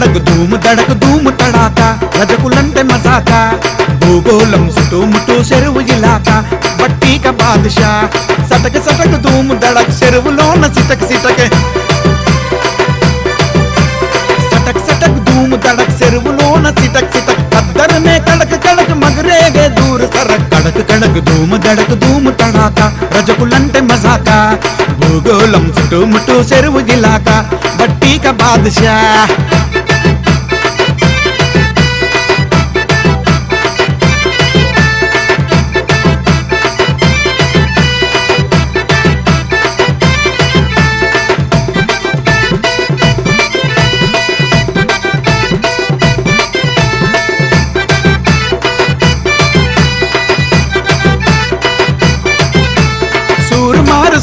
దడకు ధూము తడాక రజకులంటే మజాక భూగోళం చుట్టుముట్టు చెరువు ఇలాక బట్టీక బాదుషా సటక సటక ధూము దడక్ చెరువులోన సిటక్ సిటక్ సటక్ సటక్ ధూము దడక్ చెరువులోన సిటక్ సిటక్ అద్దరనే కడక కడక మగరేగే దూర సరక్ కడక కడక ధూము తడాక రజకులంటే మజాక భూగోళం చుట్టుముట్టు చెరువు ఇలాక బట్టీక బాదుషా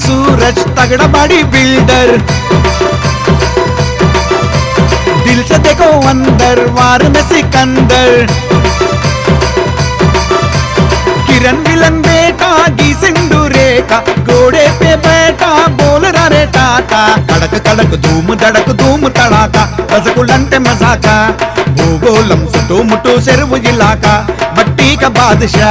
सूरज तगड़ा बॉडी बिल्डर दिल से देखो अंदर वार में सिकंदर किरण विलन बेटा गी सिंधु रेखा घोड़े पे बैठा बोल रे टाटा कड़क कड़क धूम तड़ाका रसगुल्लंटे मजाका भूगोलम చుట్టుముట్టు చెరువు ఇలాకా బట్టీక బాదుషా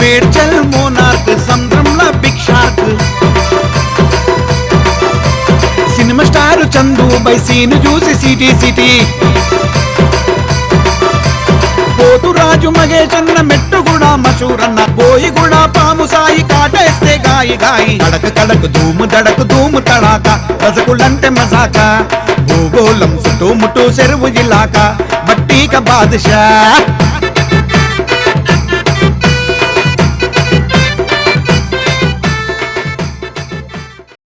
మేడ్చల్ మోనార్క్ సంద్రంలా big shark cinema star Chandu by Seenu చూసి సిటీ పోతురాజు మగేశన్న మెట్టు కూడా మషూరన్న పోయి కూడా పాము సాయి కాటేస్తే గాయి కడక కడక ధూము తడాక రసగుల్లంటే మజాక భూగోళం చుట్టుముట్టు చెరువు ఇలాక బట్టీక బాదుషా